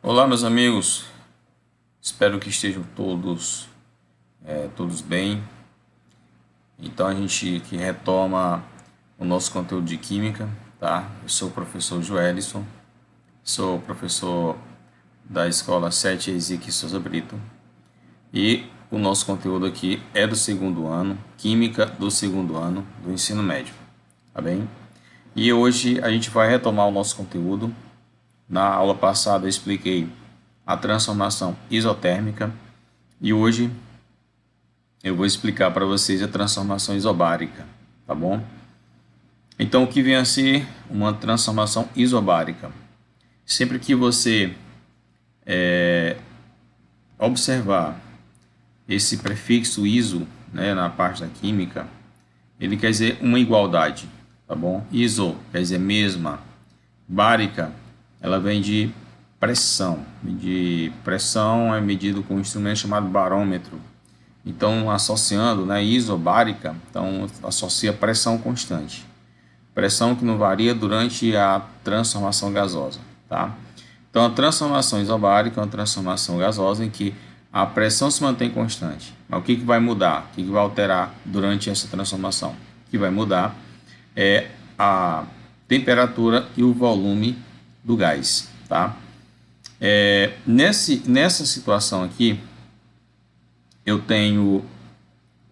Olá, meus amigos. Espero que estejam todos bem. Então a gente que retoma o nosso conteúdo de química, tá? Eu sou o professor Joelison, sou professor da escola 7 Ezequiel Souza Brito e o nosso conteúdo aqui é do segundo ano, química do segundo ano do ensino médio, tá bem? E hoje a gente vai retomar o nosso conteúdo. Na aula passada eu expliquei a transformação isotérmica e hoje eu vou explicar para vocês a transformação isobárica, tá bom? Então, o que vem a ser uma transformação isobárica? Sempre que você observar esse prefixo iso, né, na parte da química, ele quer dizer uma igualdade, tá bom? Iso quer dizer mesma, bárica, ela vem de pressão. De pressão é medido com um instrumento chamado barômetro. Então, associando, né, isobárica, então associa pressão constante. Pressão que não varia durante a transformação gasosa, tá? Então, a transformação isobárica é uma transformação gasosa em que a pressão se mantém constante. Mas o que vai mudar? O que vai alterar durante essa transformação? O que vai mudar é a temperatura e o volume do gás, tá? Nessa situação aqui, eu tenho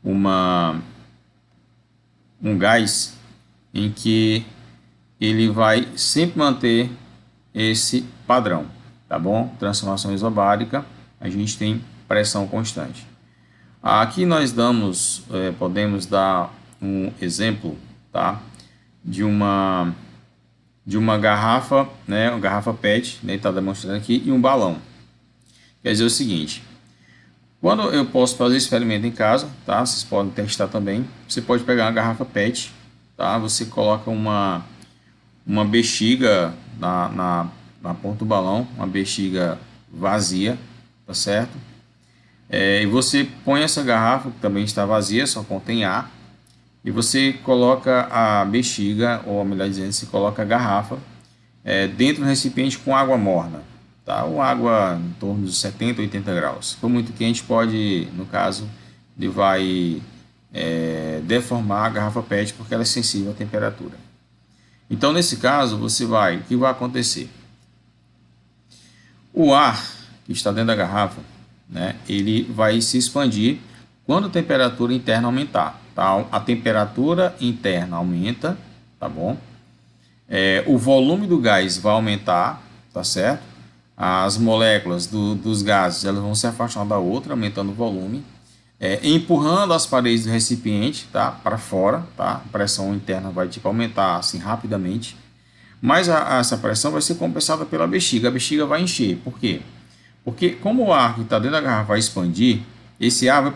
um gás em que ele vai sempre manter esse padrão, tá bom? Transformação isobárica, a gente tem pressão constante. Aqui nós podemos dar um exemplo, tá? De uma garrafa, né, uma garrafa PET, né, está demonstrando aqui, e um balão. Quer dizer o seguinte, quando eu posso fazer experimento em casa, tá? Vocês podem testar também. Você pode pegar uma garrafa PET, tá? Você coloca uma bexiga na ponta do balão, uma bexiga vazia, tá certo? E você põe essa garrafa, que também está vazia, só contém ar, e você coloca a bexiga, ou melhor dizendo, você coloca a garrafa dentro do recipiente com água morna, tá? Ou água em torno de 70, 80 graus. Se for muito quente, no caso, ele vai deformar a garrafa PET porque ela é sensível à temperatura. Então, nesse caso, o que vai acontecer? O ar que está dentro da garrafa, né, ele vai se expandir quando a temperatura interna aumentar, tá? A temperatura interna aumenta, tá bom? O volume do gás vai aumentar, tá certo? As moléculas dos gases elas vão se afastar uma da outra, aumentando o volume, empurrando as paredes do recipiente, tá, para fora, tá? A pressão interna vai aumentar assim rapidamente, mas essa pressão vai ser compensada pela bexiga. A bexiga vai encher. Por quê? Porque como o ar que está dentro da garrafa vai expandir, esse ar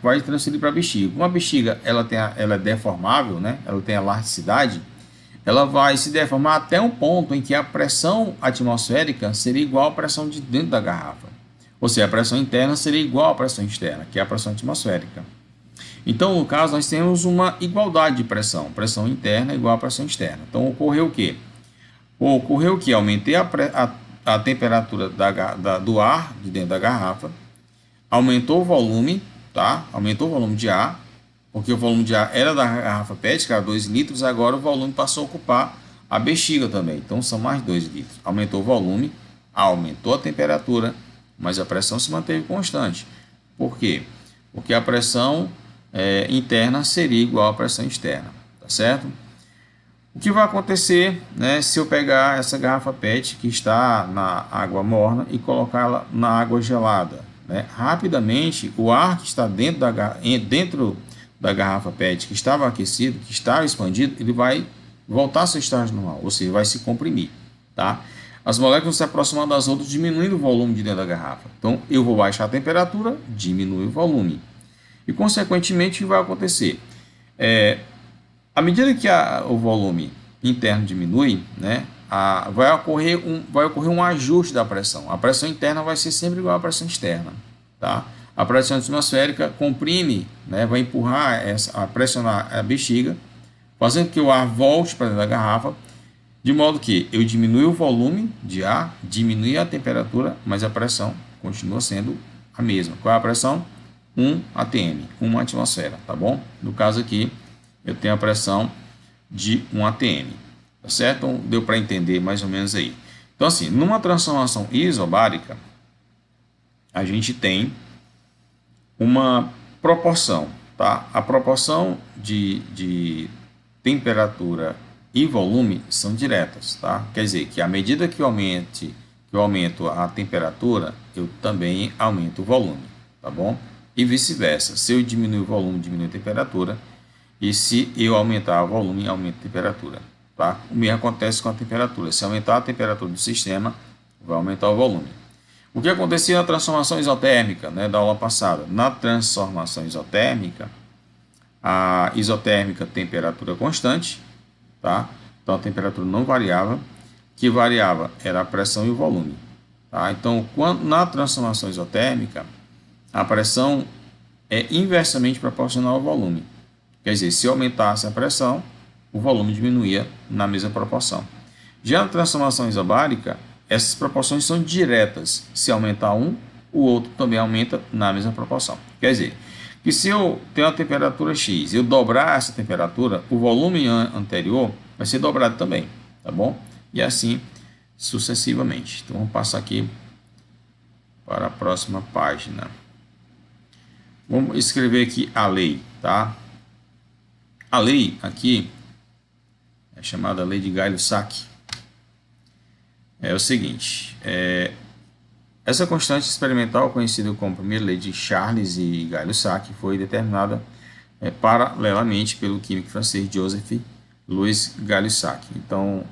vai transferir para a bexiga. Como a bexiga ela é deformável, né? Ela tem elasticidade, ela vai se deformar até um ponto em que a pressão atmosférica seria igual à pressão de dentro da garrafa. Ou seja, a pressão interna seria igual à pressão externa, que é a pressão atmosférica. Então, no caso, nós temos uma igualdade de pressão. Pressão interna é igual à pressão externa. Então, ocorreu o quê? Ocorreu que aumentei a temperatura do ar de dentro da garrafa, aumentou o volume, tá? Aumentou o volume de ar, porque o volume de ar era da garrafa PET, que era 2 litros, agora o volume passou a ocupar a bexiga também, então são mais 2 litros. Aumentou o volume, aumentou a temperatura, mas a pressão se manteve constante. Por quê? Porque a pressão interna seria igual à pressão externa, tá certo? O que vai acontecer, né, se eu pegar essa garrafa PET que está na água morna e colocá-la na água gelada, né? Rapidamente, o ar que está dentro da garrafa PET, que estava aquecido, que estava expandido, ele vai voltar ao seu estágio normal, ou seja, vai se comprimir, tá? As moléculas vão se aproximando das outras, diminuindo o volume de dentro da garrafa. Então, eu vou baixar a temperatura, diminui o volume. E, consequentemente, o que vai acontecer? À medida que o volume interno diminui, né, vai ocorrer um ajuste da pressão. A pressão interna vai ser sempre igual à pressão externa, tá? A pressão atmosférica comprime, né, vai empurrar a pressionar a bexiga, fazendo que o ar volte para dentro da garrafa, De modo que eu diminui o volume de ar, diminui a temperatura, mas a pressão continua sendo a mesma. Qual é a pressão? 1 atm, 1 atmosfera, tá bom? No caso aqui, eu tenho a pressão de 1 atm, tá certo? Então, deu para entender mais ou menos aí. Então, assim, numa transformação isobárica, a gente tem uma proporção, tá? A proporção de temperatura e volume são diretas, tá? Quer dizer que à medida que eu aumento a temperatura, eu também aumento o volume, tá bom? E vice-versa. Se eu diminuir o volume, diminui a temperatura. E se eu aumentar o volume, aumenta a temperatura, tá? O mesmo acontece com a temperatura. Se aumentar a temperatura do sistema, vai aumentar o volume. O que acontecia na transformação isotérmica, né, da aula passada? Na transformação isotérmica, a isotérmica temperatura constante, tá? Então a temperatura não variava, o que variava era a pressão e o volume, tá? Então, na transformação isotérmica, a pressão é inversamente proporcional ao volume. Quer dizer, se aumentasse a pressão, o volume diminuía na mesma proporção. Já na transformação isobárica, essas proporções são diretas. Se aumentar um, o outro também aumenta na mesma proporção. Quer dizer, que se eu tenho a temperatura X, eu dobrar essa temperatura, o volume anterior vai ser dobrado também, tá bom? E assim sucessivamente. Então, vamos passar aqui para a próxima página. Vamos escrever aqui a lei, tá? A lei aqui é chamada lei de Gay-Lussac. É o seguinte, essa constante experimental, conhecida como primeira lei de Charles e Gay-Lussac, foi determinada paralelamente pelo químico francês Joseph Louis Gay-Lussac. Então,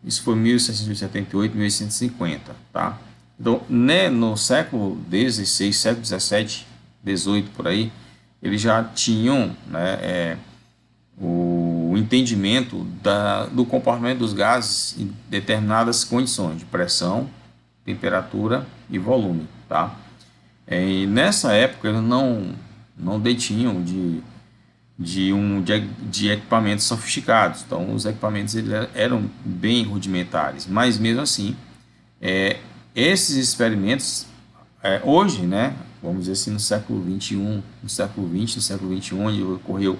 isso foi 1778, 1850, tá? Então, né, no século XVI, século XVII, XVIII, por aí, eles já tinham, né, o entendimento do comportamento dos gases em determinadas condições de pressão, temperatura e volume, tá? E nessa época eles não detinham de equipamentos sofisticados, então os equipamentos eram bem rudimentares, mas mesmo assim, esses experimentos, hoje, né, vamos dizer assim, no século XXI, no século XX, no século XXI, onde ocorreu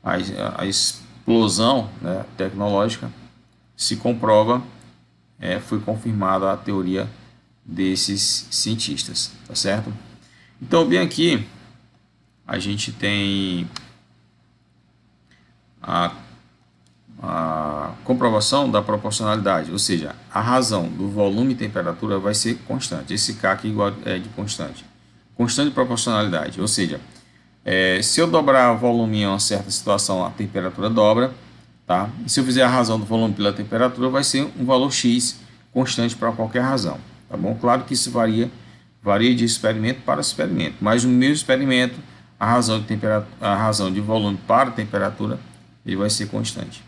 a explosão, né, tecnológica, se comprova, foi confirmada a teoria desses cientistas, tá certo? Então, bem aqui, a gente tem a comprovação da proporcionalidade, ou seja, a razão do volume e temperatura vai ser constante. Esse K aqui igual é de constante. Constante de proporcionalidade, ou seja, se eu dobrar o volume em uma certa situação, a temperatura dobra, tá? E se eu fizer a razão do volume pela temperatura, vai ser um valor X constante para qualquer razão, tá bom? Claro que isso varia de experimento para experimento, mas no meu experimento, a razão de volume para temperatura, ele vai ser constante.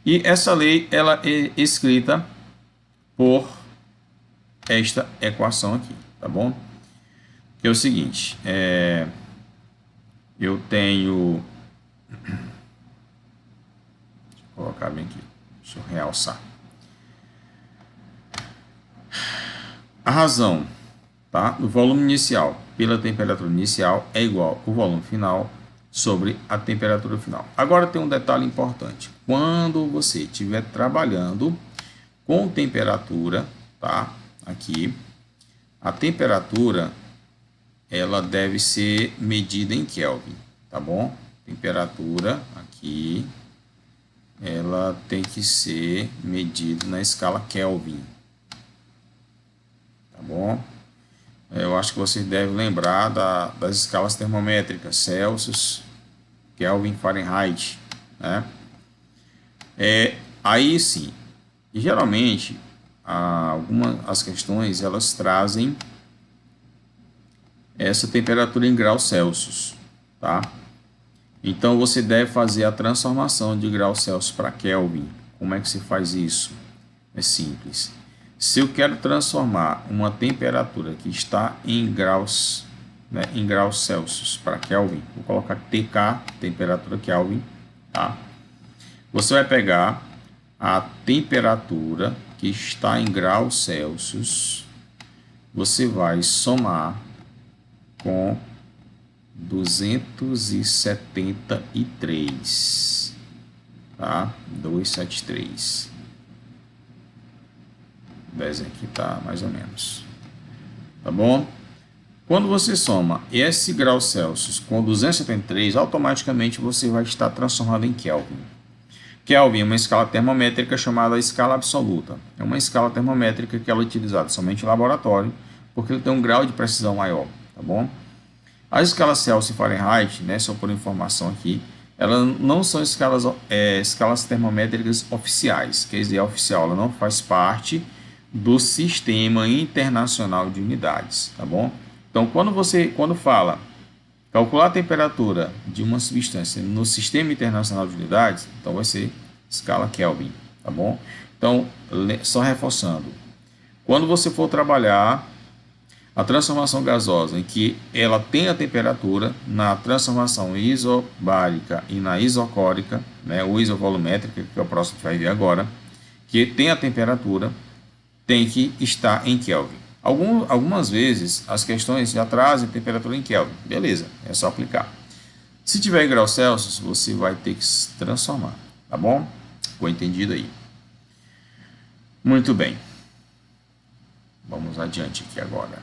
E essa lei, ela é escrita por esta equação aqui, tá bom? Que é o seguinte, eu tenho, deixa eu colocar bem aqui, deixa eu realçar. A razão, tá, do volume inicial pela temperatura inicial é igual ao volume final sobre a temperatura final. Agora tem um detalhe importante. Quando você estiver trabalhando com temperatura, tá, aqui, a temperatura ela deve ser medida em Kelvin, tá bom? Temperatura aqui, ela tem que ser medida na escala Kelvin, tá bom? Eu acho que vocês devem lembrar das escalas termométricas, Celsius, Kelvin, Fahrenheit, né? Aí sim, e geralmente as questões elas trazem essa temperatura em graus Celsius, tá? Então você deve fazer a transformação de graus Celsius para Kelvin. Como é que se faz isso? É simples. Se eu quero transformar uma temperatura que está em graus, né, em graus Celsius para Kelvin, vou colocar TK, temperatura Kelvin, tá? Você vai pegar a temperatura que está em graus Celsius, você vai somar com 273, tá? 273. O desenho aqui tá mais ou menos, tá bom? Quando você soma esse grau Celsius com 273, automaticamente você vai estar transformado em Kelvin. Kelvin é uma escala termométrica chamada escala absoluta. É uma escala termométrica que ela é utilizada somente em laboratório, porque ele tem um grau de precisão maior, tá bom? As escalas Celsius e Fahrenheit, né, só por informação aqui, elas não são escalas termométricas oficiais, quer dizer, oficial, ela não faz parte do Sistema Internacional de Unidades, tá bom? Então, quando fala calcular a temperatura de uma substância no Sistema Internacional de Unidades, então vai ser escala Kelvin, tá bom? Então, só reforçando, quando você for trabalhar a transformação gasosa, em que ela tem a temperatura, na transformação isobárica e na isocórica, né, ou isovolumétrica, que é o próximo que vai ver agora, que tem a temperatura, tem que estar em Kelvin. Algumas vezes as questões já trazem temperatura em Kelvin. Beleza, é só aplicar. Se tiver em graus Celsius, você vai ter que se transformar, tá bom? Ficou entendido aí? Muito bem. Vamos adiante aqui agora.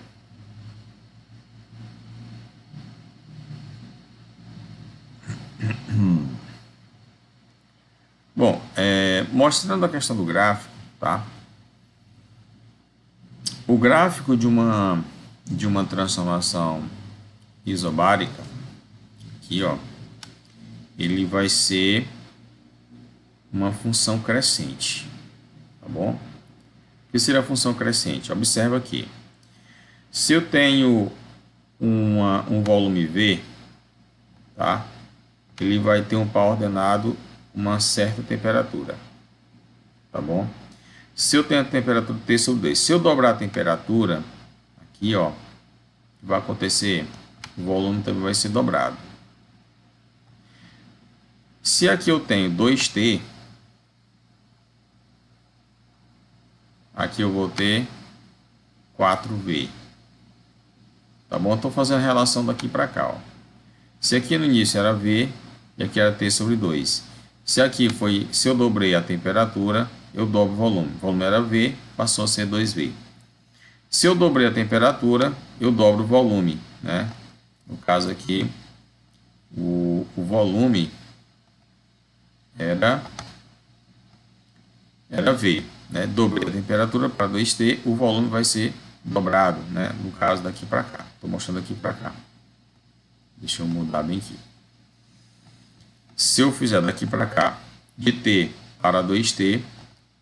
Bom, mostrando a questão do gráfico, tá? O gráfico de uma transformação isobárica, aqui, ó, ele vai ser uma função crescente, tá bom? O que seria a função crescente? Observa aqui. Se eu tenho um volume V, tá? Ele vai ter um par ordenado uma certa temperatura, tá bom? Se eu tenho a temperatura T sobre 2, se eu dobrar a temperatura, aqui, ó, vai acontecer, o volume também vai ser dobrado. Se aqui eu tenho 2T, aqui eu vou ter 4V. Tá bom? Estou fazendo a relação daqui para cá, ó. Se aqui no início era V, e aqui era T sobre 2. Se eu dobrei a temperatura, eu dobro o volume. O volume era V, passou a ser 2V. Se eu dobrei a temperatura, eu dobro o volume, né? No caso aqui, o volume era V, né? Dobrei a temperatura para 2T, o volume vai ser dobrado, né? No caso daqui para cá. Estou mostrando aqui para cá. Deixa eu mudar bem aqui. Se eu fizer daqui para cá, de T para 2T,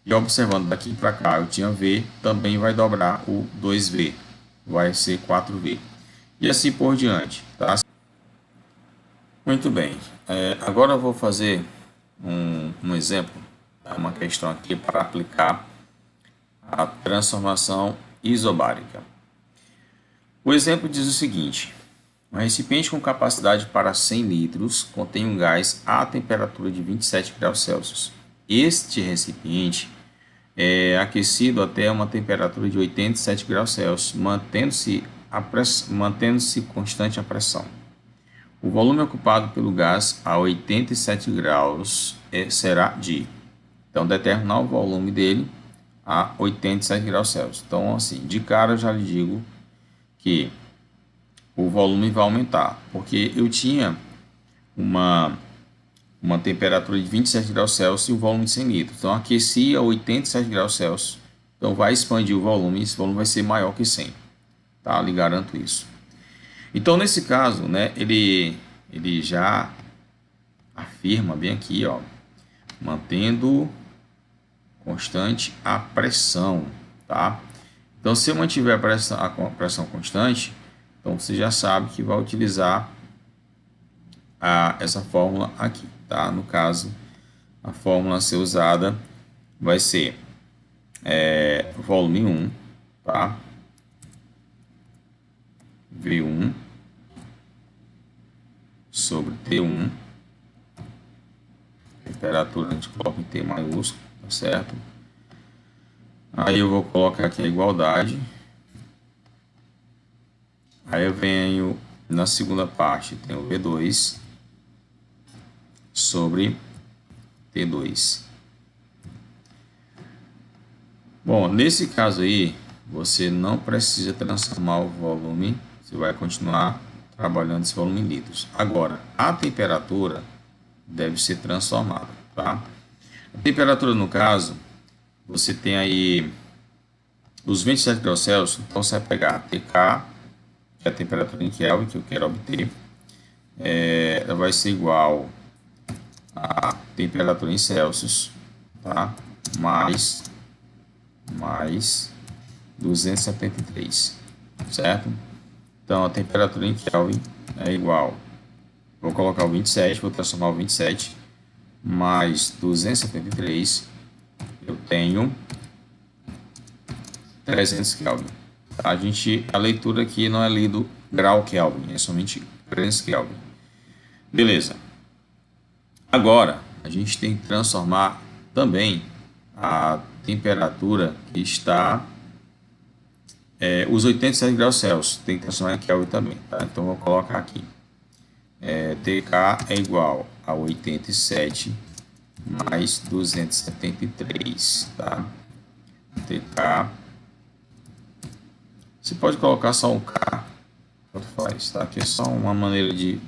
e observando daqui para cá, eu tinha V, também vai dobrar o 2V, vai ser 4V. E assim por diante, tá? Muito bem. Agora eu vou fazer um exemplo, uma questão aqui para aplicar a transformação isobárica. O exemplo diz o seguinte: um recipiente com capacidade para 100 litros contém um gás a temperatura de 27 graus Celsius. Este recipiente é aquecido até uma temperatura de 87 graus Celsius, mantendo-se constante a pressão. O volume ocupado pelo gás a 87 graus será de... Então, determinar o volume dele a 87 graus Celsius. Então, assim, de cara eu já lhe digo que o volume vai aumentar, porque eu tinha uma temperatura de 27 graus Celsius e o volume de 100 litros. Então, aqueci a 87 graus Celsius. Então, vai expandir o volume e esse volume vai ser maior que 100. Tá? Lhe garanto isso. Então, nesse caso, né, ele já afirma bem aqui, ó, mantendo constante a pressão, tá? Então, se eu mantiver a pressão constante, então você já sabe que vai utilizar essa fórmula aqui, tá? No caso, a fórmula a ser usada vai ser volume 1, tá? V1 sobre T1, temperatura a gente coloca em T maiúsculo, tá certo? Aí eu vou colocar aqui a igualdade. Aí eu venho na segunda parte, tem o V2 sobre T2. Bom, nesse caso aí, você não precisa transformar o volume, você vai continuar trabalhando esse volume em litros. Agora, a temperatura deve ser transformada, tá? A temperatura, no caso, você tem aí os 27 graus Celsius, então você vai pegar a TK, que é a temperatura em Kelvin que eu quero obter, ela vai ser igual a temperatura em Celsius, tá? Mais 273, certo? Então a temperatura em Kelvin é igual, vou colocar o 27, vou transformar o 27 mais 273, eu tenho 300 Kelvin. A leitura aqui não é lido grau Kelvin, é somente 300 Kelvin. Beleza. Agora a gente tem que transformar também a temperatura que está os 87 graus Celsius, tem que transformar em Kelvin também, tá? Então vou colocar aqui, TK é igual a 87 mais 273, tá? TK, você pode colocar só um K, tanto faz, tá? Aqui é só uma maneira de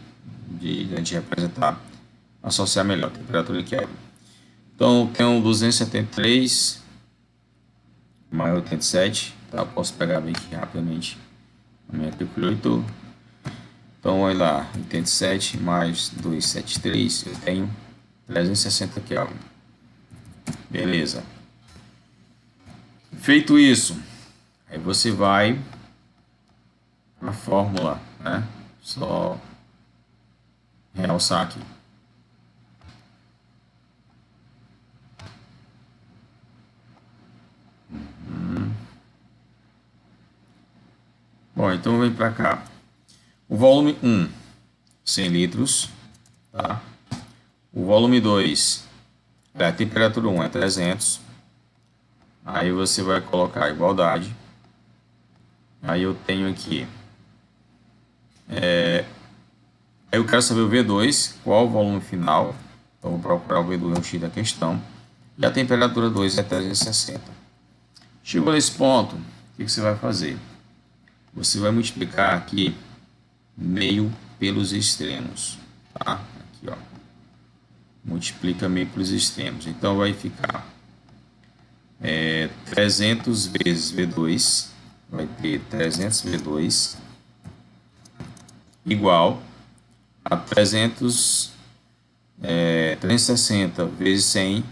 a gente representar, associar melhor a temperatura em Kelvin. Então, tem um 273 mais 87, tá? Posso pegar bem aqui rapidamente a minha calculadora. Então, olha lá, 87 mais 273, eu tenho 360 Kelvin. Beleza. Feito isso, aí você vai na fórmula, né? Só realçar aqui. Bom, então vem para cá. O volume 1, 100 litros, tá? O volume 2, a temperatura 1 é 300. Aí você vai colocar a igualdade. Aí eu tenho aqui. Aí eu quero saber o V2, qual o volume final. Então vou procurar o V2 no X da questão. E a temperatura 2 é 360. Chegou nesse ponto, o que você vai fazer? Você vai multiplicar aqui meio pelos extremos, tá? Aqui, ó. Multiplica meio pelos extremos. Então vai ficar 300 vezes V2, vai ter 300 V2 igual a 360 vezes 100,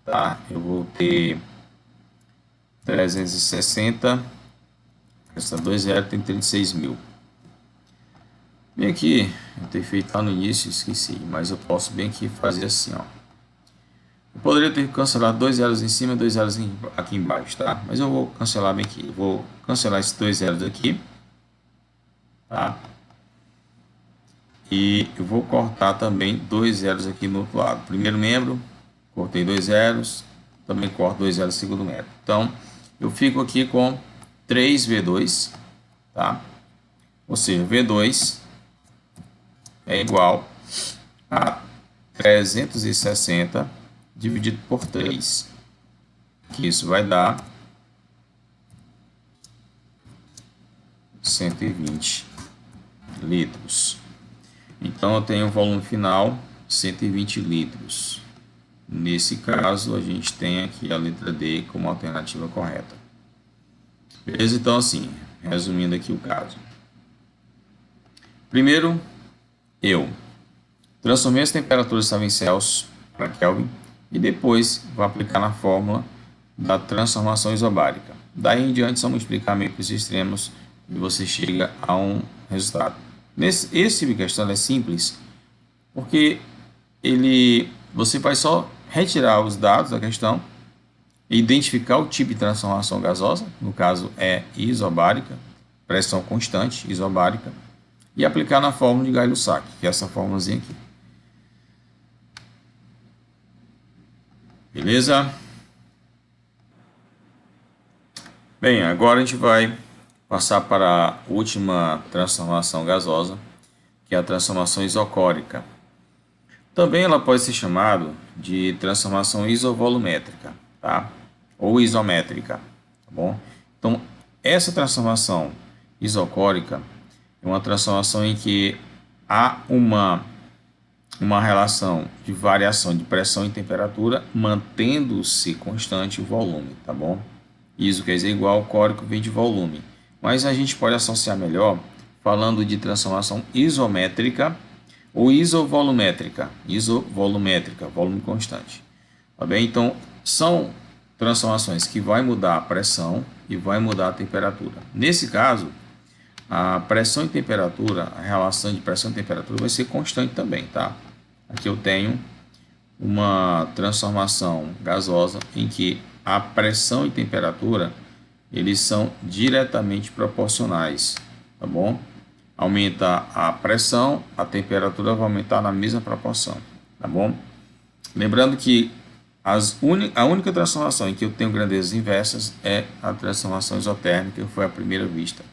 tá? Eu vou ter 360, essa 2 zero tem 36 mil. Bem aqui, eu tenho feito lá no início, esqueci, mas eu posso bem aqui fazer assim, ó. Eu poderia ter cancelado 2 zeros em cima e 2 zeros aqui embaixo, tá? Mas eu vou cancelar bem aqui. Eu vou cancelar esses 2 zeros aqui, tá? E eu vou cortar também 2 zeros aqui no outro lado. Primeiro membro, cortei 2 zeros, também corto 2 zeros no segundo membro. Então, eu fico aqui com 3V2, tá? Ou seja, V2 é igual a 360 dividido por 3, que isso vai dar 120 litros. Então eu tenho o volume final 120 litros. Nesse caso a gente tem aqui a letra D como alternativa correta. Beleza? Então assim, resumindo aqui o caso. Primeiro, eu transformei as temperaturas que estavam em Celsius para Kelvin e depois vou aplicar na fórmula da transformação isobárica. Daí em diante, só multiplicar meio para os extremos e você chega a um resultado. Esse tipo de questão é simples porque você vai só retirar os dados da questão e identificar o tipo de transformação gasosa, no caso é isobárica, pressão constante, isobárica, e aplicar na fórmula de Gay-Lussac, que é essa fórmulazinha aqui. Beleza? Bem, agora a gente vai passar para a última transformação gasosa, que é a transformação isocórica. Também ela pode ser chamada de transformação isovolumétrica, tá? Ou isométrica, tá bom? Então, essa transformação isocórica é uma transformação em que há uma relação de variação de pressão e temperatura, mantendo-se constante o volume, tá bom? Iso quer dizer igual, córico vem de volume. Mas a gente pode associar melhor falando de transformação isométrica ou isovolumétrica. Isovolumétrica, volume constante. Tá bem? Então, são transformações que vai mudar a pressão e vai mudar a temperatura. Nesse caso, a pressão e temperatura, a relação de pressão e temperatura vai ser constante também, tá? Aqui eu tenho uma transformação gasosa em que a pressão e temperatura eles são diretamente proporcionais, tá bom? Aumenta a pressão, a temperatura vai aumentar na mesma proporção, tá bom? Lembrando que a única transformação em que eu tenho grandezas inversas é a transformação isotérmica, que foi a primeira vista,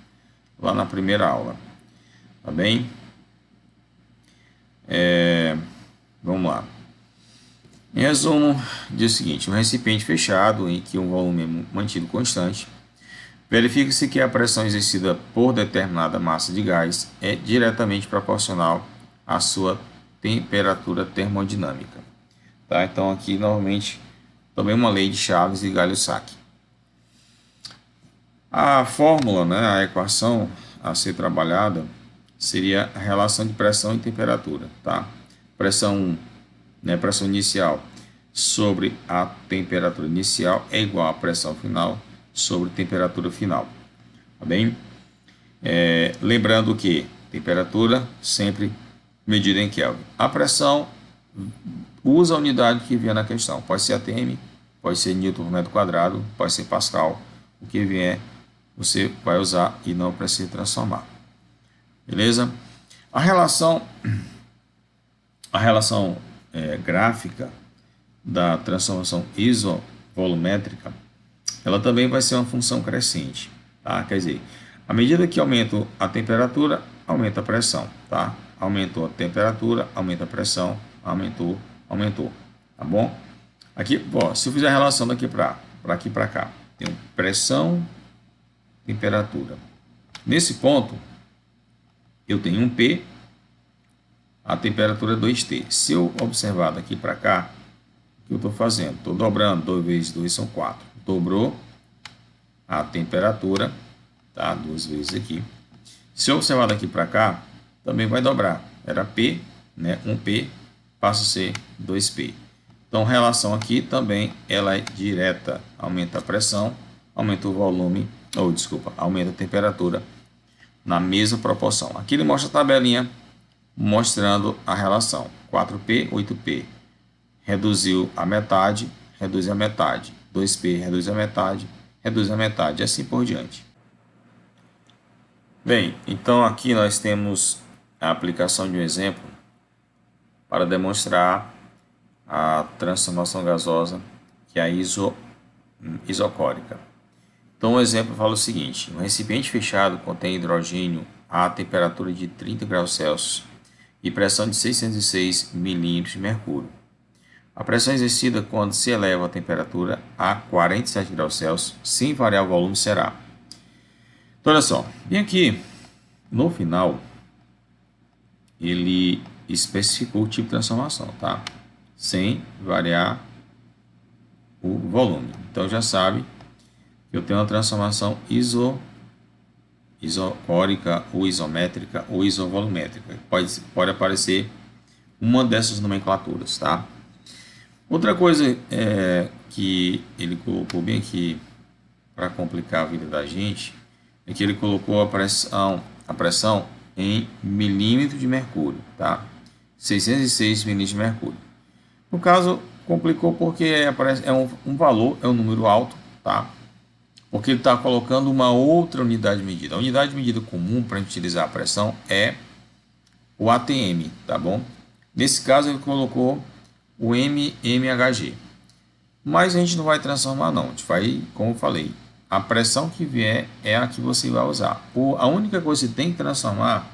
lá na primeira aula, tá bem? Vamos lá. Em resumo, diz o seguinte: um recipiente fechado em que um volume é mantido constante, verifica-se que a pressão exercida por determinada massa de gás é diretamente proporcional à sua temperatura termodinâmica. Tá? Então, aqui, novamente, também uma lei de Chaves e Gallo-Sacchi. A fórmula, né, a equação a ser trabalhada seria a relação de pressão e temperatura. Tá? Pressão 1, né, pressão inicial sobre a temperatura inicial é igual à pressão final sobre temperatura final. Tá bem? Lembrando que temperatura sempre medida em Kelvin. A pressão usa a unidade que vier na questão. Pode ser atm, pode ser Newton por metro quadrado, pode ser Pascal. O que vier você vai usar e não precisa transformar. Beleza? A relação gráfica da transformação isovolumétrica, ela também vai ser uma função crescente, tá? Quer dizer, à medida que aumenta a temperatura, aumenta a pressão, tá? Aumentou a temperatura, aumenta a pressão, aumentou, tá bom? Aqui, ó, se eu fizer a relação daqui para aqui para cá, tem pressão, temperatura. Nesse ponto, eu tenho um P, a temperatura é 2T. Se eu observar daqui para cá, o que eu estou fazendo? Estou dobrando, 2 vezes 2 são 4. Dobrou a temperatura, tá? 2 vezes aqui. Se eu observar daqui para cá, também vai dobrar. Era P, né? 1P passa a ser 2P. Então, a relação aqui também ela é direta. Aumenta a pressão, aumenta o volume, aumenta a temperatura na mesma proporção. Aqui ele mostra a tabelinha mostrando a relação. 4P, 8P. Reduziu a metade, reduz a metade. 2P reduz a metade, e assim por diante. Bem, então aqui nós temos a aplicação de um exemplo para demonstrar a transformação gasosa, que é a isocórica. Então o exemplo fala o seguinte: um recipiente fechado contém hidrogênio a temperatura de 30 graus Celsius e pressão de 606 milímetros de mercúrio. A pressão exercida quando se eleva a temperatura a 47 graus Celsius, sem variar o volume, será. Então, olha só, bem aqui no final, ele especificou o tipo de transformação, tá? Sem variar o volume. Então, já sabe que eu tenho uma transformação isocórica, ou isométrica, ou isovolumétrica. Pode aparecer uma dessas nomenclaturas, tá? Outra coisa que ele colocou bem aqui para complicar a vida da gente é que ele colocou a pressão em milímetros de mercúrio, tá? 606 milímetros de mercúrio. No caso, complicou porque é um valor, é um número alto, tá? Porque ele está colocando uma outra unidade de medida. A unidade de medida comum para utilizar a pressão é o ATM, tá bom? Nesse caso, ele colocou o mmHg. Mas a gente não vai transformar, não. A gente vai, como eu falei, a pressão que vier é a que você vai usar. A única coisa que você tem que transformar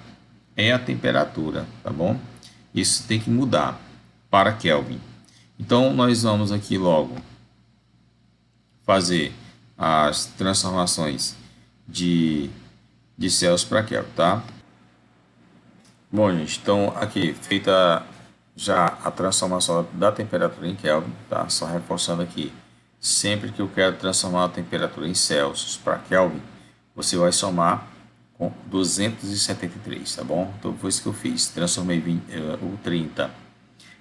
é a temperatura, tá bom? Isso tem que mudar para Kelvin. Então, nós vamos aqui logo fazer as transformações de Celsius para Kelvin, tá? Bom, gente, então aqui feita já a transformação da temperatura em Kelvin, tá? Só reforçando aqui, sempre que eu quero transformar a temperatura em Celsius para Kelvin, você vai somar com 273, tá bom? Então foi isso que eu fiz, transformei o 30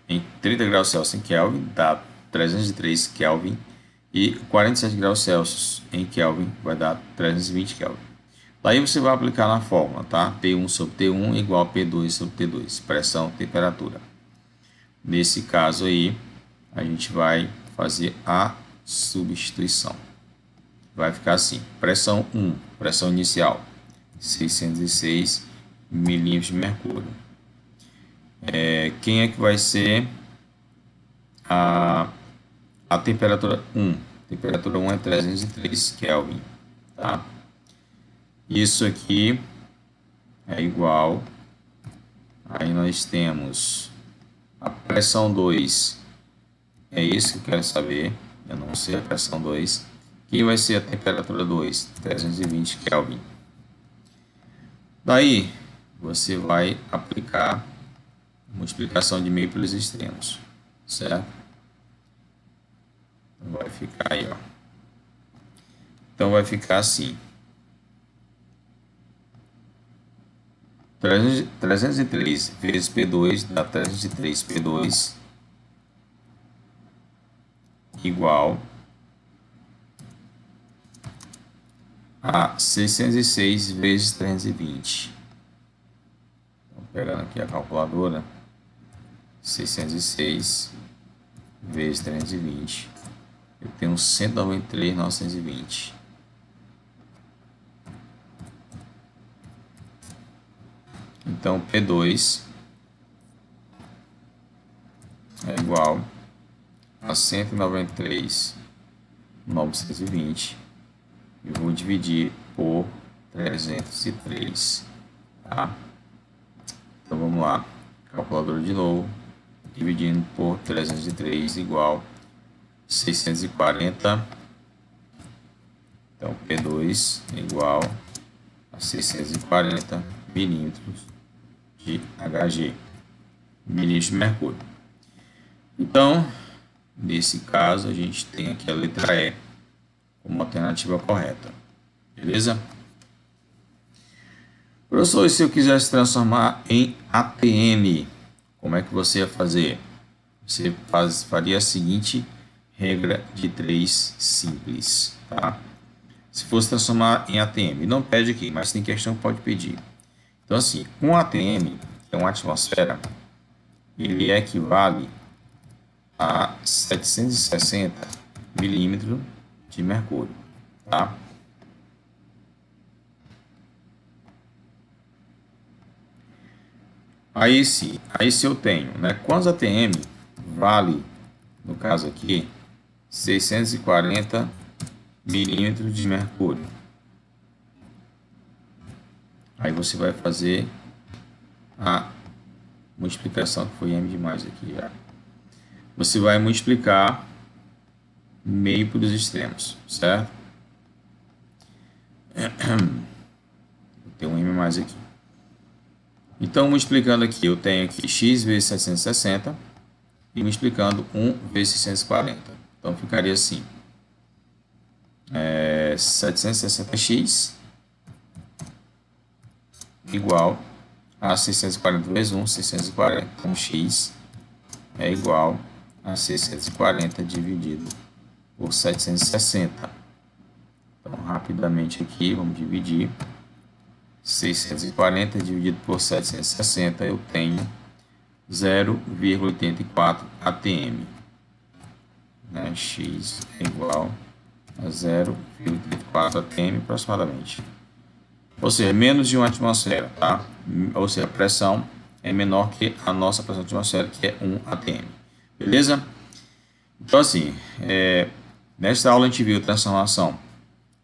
em 30 graus Celsius em Kelvin, dá 303 Kelvin, e 47 graus Celsius em Kelvin vai dar 320 Kelvin. Daí você vai aplicar na fórmula, tá? P1 sobre T1 igual a P2 sobre T2, pressão, temperatura. Nesse caso aí, a gente vai fazer a substituição. Vai ficar assim, pressão 1, pressão inicial, 606 milímetros de mercúrio. Quem é que vai ser a temperatura 1? Temperatura 1 é 303 Kelvin, tá? Isso aqui é igual, aí nós temos a pressão 2, é isso que eu quero saber, eu não sei a pressão 2, que vai ser a temperatura 2, 320 Kelvin. Daí, você vai aplicar multiplicação de meio pelos extremos, certo? Então, vai ficar aí, ó. Então, vai ficar assim. 303 vezes P2 dá 303 P2 igual a 606 vezes 320. Então, pegando aqui a calculadora, 606 vezes 320, eu tenho 193.920. Então, P2 é igual a 193.920 e vou dividir por 303, tá? Então, vamos lá. Calculadora de novo. Dividindo por 303 igual 640. Então, P2 é igual a 640 milímetros de Hg, milímetros de mercúrio. Então, nesse caso, a gente tem aqui a letra E como alternativa correta. Beleza? Professor, e se eu quisesse transformar em ATM, como é que você ia fazer? Você faria a seguinte regra de 3 simples, tá? Se fosse transformar em ATM, não pede aqui, mas tem questão que pode pedir. Então, assim, um ATM, que é uma atmosfera, ele equivale a 760 milímetros de mercúrio, tá? Aí se eu tenho, né? Quantos ATM vale, no caso aqui, 640 milímetros de mercúrio? Aí você vai fazer a multiplicação, que foi M demais aqui já. Você vai multiplicar meio pelos extremos, certo? Tem um M mais aqui. Então, multiplicando aqui, eu tenho aqui x vezes 760 e multiplicando 1 vezes 640. Então, ficaria assim. 760x igual a 640 vezes 1, 640. Então, x é igual a 640 dividido por 760. Então, rapidamente aqui, vamos dividir. 640 dividido por 760, eu tenho 0,84 ATM. Né? X é igual a 0,84 ATM aproximadamente. Ou seja, menos de 1 atmosfera, tá? Ou seja, a pressão é menor que a nossa pressão atmosférica, que é 1 ATM. Beleza? Então, assim, nesta aula a gente viu transformação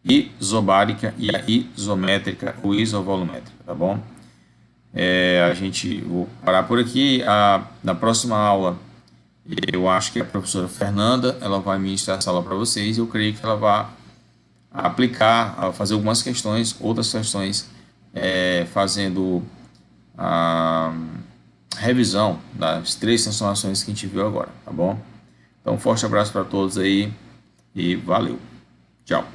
isobárica e a isométrica ou isovolumétrica, tá bom? A gente vou parar por aqui. Na próxima aula, eu acho que a professora Fernanda ela vai ministrar essa aula para vocês. Eu creio que ela vai aplicar, fazer algumas questões, outras questões, fazendo a revisão das 3 transformações que a gente viu agora, tá bom? Então, um forte abraço para todos aí e valeu. Tchau.